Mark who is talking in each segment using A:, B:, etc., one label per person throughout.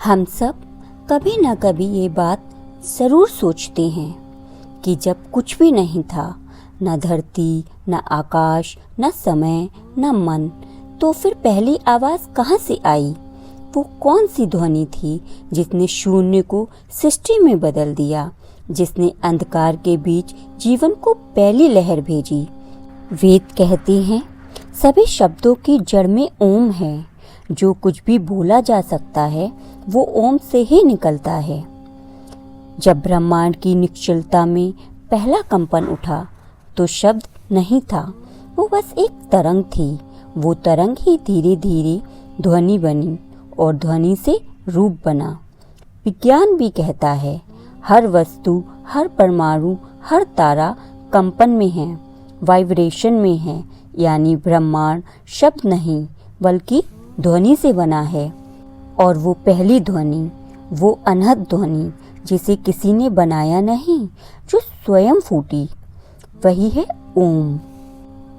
A: हम सब कभी न कभी ये बात ज़रूर सोचते हैं कि जब कुछ भी नहीं था, न धरती, न आकाश, न समय, न मन, तो फिर पहली आवाज़ कहाँ से आई? वो कौन सी ध्वनि थी जिसने शून्य को सृष्टि में बदल दिया, जिसने अंधकार के बीच जीवन को पहली लहर भेजी? वेद कहते हैं, सभी शब्दों की जड़ में ओम है। जो कुछ भी बोला जा सकता है वो ओम से ही निकलता है। जब ब्रह्मांड की निश्चलता में पहला कंपन उठा तो शब्द नहीं था, वो बस एक तरंग थी। वो तरंग ही धीरे धीरे ध्वनि बनी और ध्वनि से रूप बना। विज्ञान भी कहता है, हर वस्तु, हर परमाणु, हर तारा कंपन में है, वाइब्रेशन में है। यानी ब्रह्मांड शब्द नहीं बल्कि ध्वनि से बना है। और वो पहली ध्वनि, वो अनहद ध्वनि जिसे किसी ने बनाया नहीं, जो स्वयं फूटी, वही है ओम।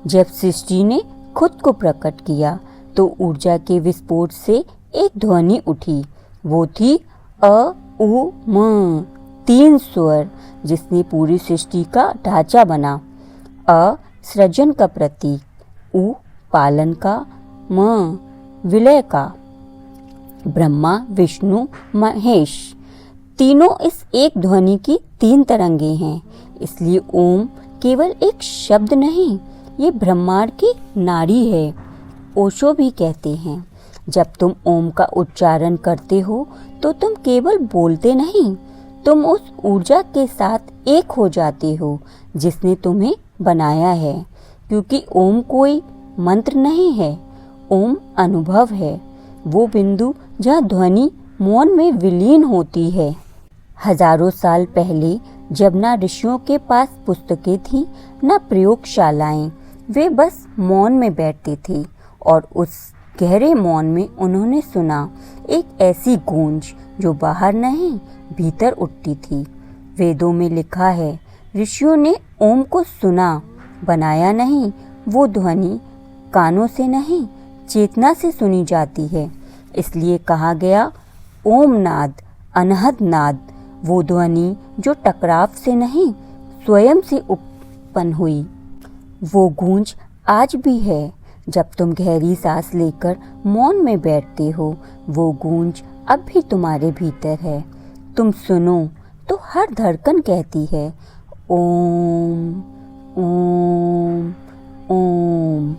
A: जब सृष्टि ने खुद को प्रकट किया तो ऊर्जा के विस्फोट से एक ध्वनि उठी। वो थी अ उ म, 3 स्वर जिसने पूरी सृष्टि का ढांचा बना। अ सृजन का प्रतीक, उ पालन का, म विलय का। ब्रह्मा, विष्णु, महेश, तीनों इस एक ध्वनि की 3 तरंगे हैं। इसलिए ओम केवल एक शब्द नहीं, ये ब्रह्मांड की नाड़ी है। ओशो भी कहते हैं, जब तुम ओम का उच्चारण करते हो तो तुम केवल बोलते नहीं, तुम उस ऊर्जा के साथ एक हो जाते हो जिसने तुम्हें बनाया है। क्योंकि ओम कोई मंत्र नहीं है, ओम अनुभव है, वो बिंदु जहाँ ध्वनि मौन में विलीन होती है। हजारों साल पहले जब ना ऋषियों के पास पुस्तकें थी, ना प्रयोगशालाएं, वे बस मौन में बैठते थे और उस गहरे मौन में उन्होंने सुना एक ऐसी गूंज जो बाहर नहीं भीतर उठती थी। वेदों में लिखा है, ऋषियों ने ओम को सुना, बनाया नहीं। वो ध्वनि कानों से नहीं, चेतना से सुनी जाती है। इसलिए कहा गया, ओम नाद, अनहद नाद, वो ध्वनि जो टकराव से नहीं, स्वयं से उत्पन्न हुई। वो गूंज आज भी है। जब तुम गहरी सांस लेकर मौन में बैठते हो, वो गूंज अब भी तुम्हारे भीतर है। तुम सुनो तो हर धड़कन कहती है, ओम ओम ओम।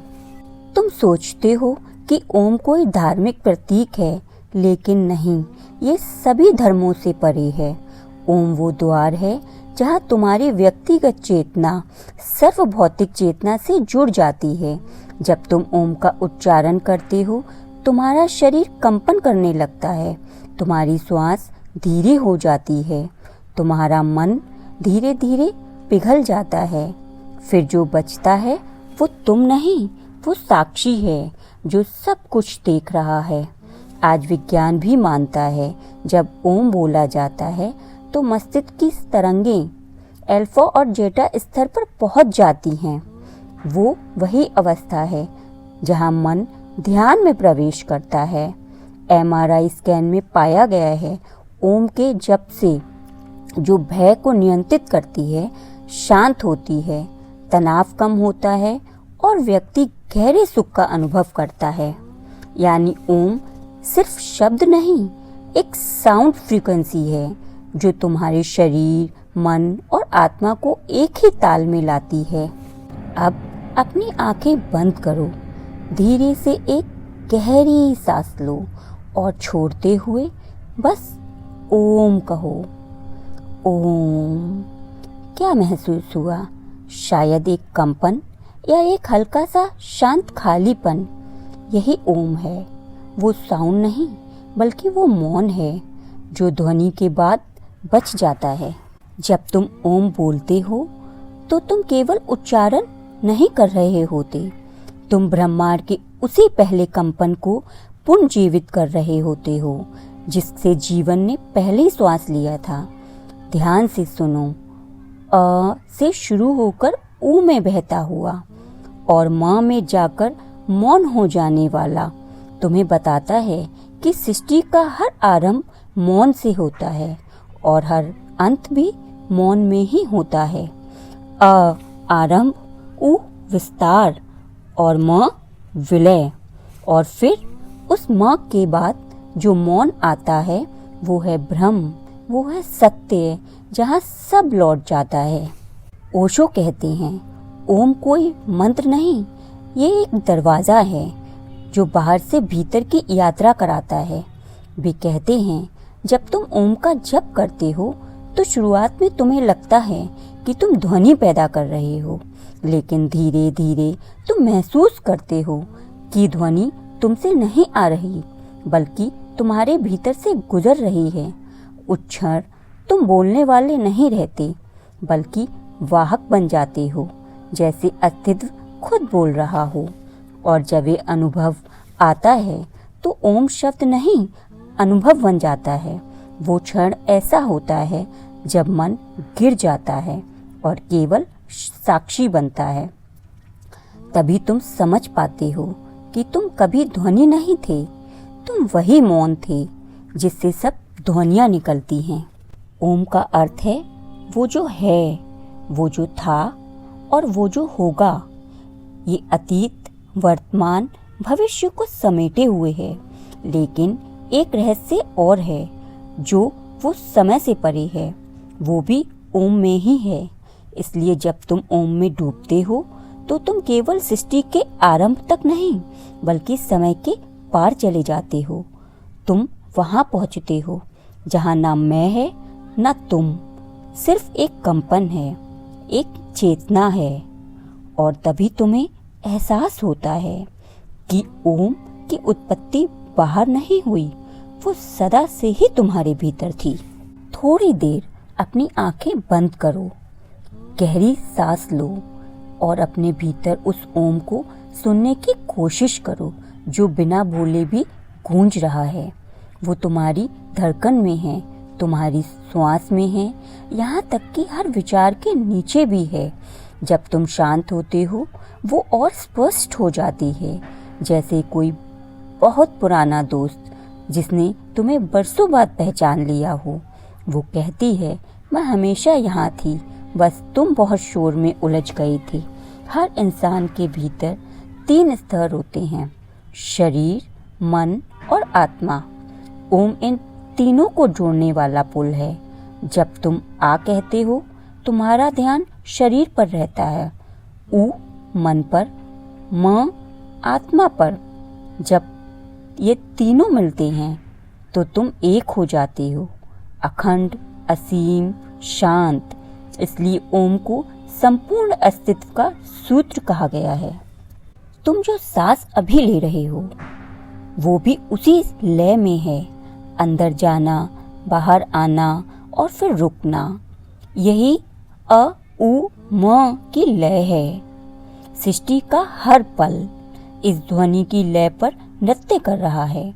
A: तुम सोचते हो कि ओम कोई धार्मिक प्रतीक है, लेकिन नहीं, ये सभी धर्मों से परे है। ओम वो द्वार है जहाँ तुम्हारी व्यक्तिगत चेतना सर्वभौतिक चेतना से जुड़ जाती है। जब तुम ओम का उच्चारण करते हो, तुम्हारा शरीर कंपन करने लगता है, तुम्हारी श्वास धीरे हो जाती है, तुम्हारा मन धीरे धीरे पिघल जाता है। फिर जो बचता है वो तुम नहीं, वो साक्षी है जो सब कुछ देख रहा है। आज विज्ञान भी मानता है, जब ओम बोला जाता है तो मस्तिष्क की तरंगें अल्फा और जेटा स्तर पर पहुंच जाती हैं। वो वही अवस्था है जहां मन ध्यान में प्रवेश करता है। MRI स्कैन में पाया गया है, ओम के जप से जो भय को नियंत्रित करती है, शांत होती है, तनाव कम होता है और व्यक्ति गहरे सुख का अनुभव करता है। यानी ओम सिर्फ शब्द नहीं, एक साउंड फ्रीक्वेंसी है जो तुम्हारे शरीर, मन और आत्मा को एक ही ताल में लाती है। अब अपनी आंखें बंद करो, धीरे से एक गहरी सांस लो और छोड़ते हुए बस ओम कहो। ओम। क्या महसूस हुआ? शायद एक कंपन या एक हल्का सा शांत खालीपन। यही ओम है। वो साउंड नहीं बल्कि वो मौन है जो ध्वनि के बाद बच जाता है। जब तुम ओम बोलते हो तो तुम केवल उच्चारण नहीं कर रहे होते, तुम ब्रह्मांड के उसी पहले कंपन को पुनर्जीवित कर रहे होते हो जिससे जीवन ने पहली श्वास लिया था। ध्यान से सुनो, अ से शुरू होकर ऊ में बहता हुआ और माँ में जाकर मौन हो जाने वाला तुम्हें बताता है कि सृष्टि का हर आरंभ मौन से होता है और हर अंत भी मौन में ही होता है। आरंभ, उ विस्तार और म विलय, और फिर उस म के बाद जो मौन आता है वो है ब्रह्म, वो है सत्य, जहाँ सब लौट जाता है। ओशो कहते हैं, ओम कोई मंत्र नहीं, ये एक दरवाज़ा है जो बाहर से भीतर की यात्रा कराता है। वे कहते हैं, जब तुम ओम का जप करते हो तो शुरुआत में तुम्हें लगता है कि तुम ध्वनि पैदा कर रहे हो, लेकिन धीरे धीरे तुम महसूस करते हो कि ध्वनि तुमसे नहीं आ रही बल्कि तुम्हारे भीतर से गुजर रही है। उस क्षण तुम बोलने वाले नहीं रहते बल्कि वाहक बन जाते हो, जैसे अस्तित्व खुद बोल रहा हो। और जब ये अनुभव आता है तो ओम शब्द नहीं, अनुभव बन जाता है। वो क्षण ऐसा होता है जब मन गिर जाता है और केवल साक्षी बनता है। तभी तुम समझ पाते हो कि तुम कभी ध्वनि नहीं थे, तुम वही मौन थे जिससे सब ध्वनियाँ निकलती हैं। ओम का अर्थ है वो जो है, वो जो था और वो जो होगा। ये अतीत, वर्तमान, भविष्य को समेटे हुए है, लेकिन एक रहस्य और है जो वो समय से परे है, वो भी ओम में ही है। इसलिए जब तुम ओम में डूबते हो तो तुम केवल सृष्टि के आरंभ तक नहीं बल्कि समय के पार चले जाते हो। तुम वहाँ पहुँचते हो जहाँ ना मैं है ना तुम, सिर्फ एक कंपन है, एक चेतना है। और तभी तुम्हें एहसास होता है कि ओम की उत्पत्ति बाहर नहीं हुई, वो सदा से ही तुम्हारे भीतर थी। थोड़ी देर अपनी आंखें बंद करो, गहरी सांस लो और अपने भीतर उस ओम को सुनने की कोशिश करो जो बिना बोले भी गूंज रहा है। वो तुम्हारी धड़कन में है, तुम्हारी श्वास में है, यहाँ तक कि हर विचार के नीचे भी है। जब तुम शांत होते हो वो और स्पष्ट हो जाती है, जैसे कोई बहुत पुराना दोस्त जिसने तुम्हें बरसों बाद पहचान लिया हो। वो कहती है, मैं हमेशा यहाँ थी, बस तुम बहुत शोर में उलझ गए थे। हर इंसान के भीतर 3 स्तर होते हैं, शरीर, मन और आत्मा। ओम इन तीनों को जोड़ने वाला पुल है। जब तुम आ कहते हो तुम्हारा ध्यान शरीर पर रहता है, उ मन पर, म आत्मा पर। जब ये तीनों मिलते हैं तो तुम एक हो जाते हो, अखंड, असीम, शांत। इसलिए ओम को संपूर्ण अस्तित्व का सूत्र कहा गया है। तुम जो सांस अभी ले रहे हो वो भी उसी लय में है, अंदर जाना, बाहर आना और फिर रुकना। यही अ उ म की लय है। सृष्टि का हर पल इस ध्वनि की लय पर नृत्य कर रहा है।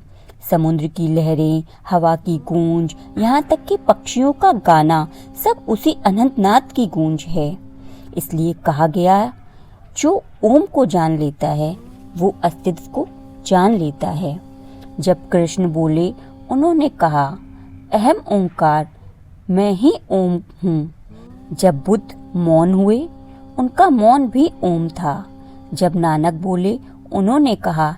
A: समुद्र की लहरें, हवा की गूंज, यहाँ तक कि पक्षियों का गाना, सब उसी अनंतनाद की गूंज है। इसलिए कहा गया, जो ओम को जान लेता है वो अस्तित्व को जान लेता है। जब कृष्ण बोले, उन्होंने कहा, अहम ओंकार, मैं ही ओम हूँ। जब बुद्ध मौन हुए, उनका मौन भी ओम था। जब नानक बोले, उन्होंने कहा,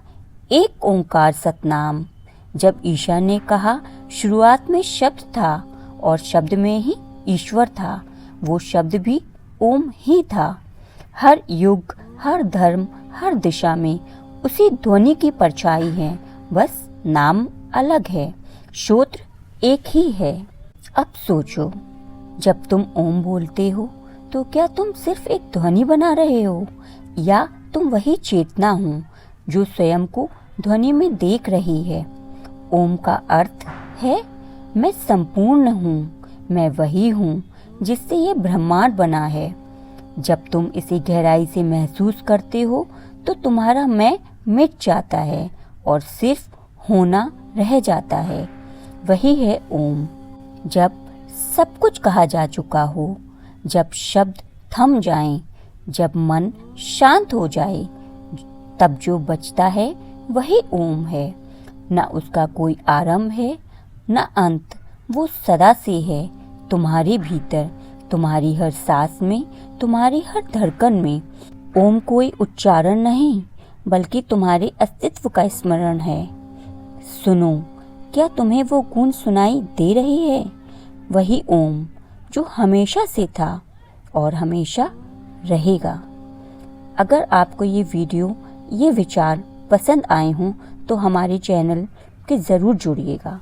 A: एक ओंकार सतनाम। जब ईशा ने कहा, शुरुआत में शब्द था और शब्द में ही ईश्वर था, वो शब्द भी ओम ही था। हर युग, हर धर्म, हर दिशा में उसी ध्वनि की परछाई है, बस नाम अलग है, श्रोत्र एक ही है। अब सोचो, जब तुम ओम बोलते हो तो क्या तुम सिर्फ एक ध्वनि बना रहे हो या तुम वही चेतना हो जो स्वयं को ध्वनि में देख रही है? ओम का अर्थ है मैं संपूर्ण हूँ, मैं वही हूँ जिससे ये ब्रह्मांड बना है। जब तुम इसे गहराई से महसूस करते हो तो तुम्हारा मैं मिट जाता है और सिर्फ होना रह जाता है। वही है ओम। जब सब कुछ कहा जा चुका हो, जब शब्द थम जाएं, जब मन शांत हो जाए, तब जो बचता है वही ओम है। न उसका कोई आरंभ है न अंत, वो सदा से है तुम्हारे भीतर, तुम्हारी हर सांस में, तुम्हारी हर धड़कन में। ओम कोई उच्चारण नहीं बल्कि तुम्हारे अस्तित्व का स्मरण है। सुनो, क्या तुम्हें वो गूंज सुनाई दे रही है? वही ओम जो हमेशा से था और हमेशा रहेगा। अगर आपको ये वीडियो, ये विचार पसंद आए हों तो हमारे चैनल के ज़रूर जुड़िएगा।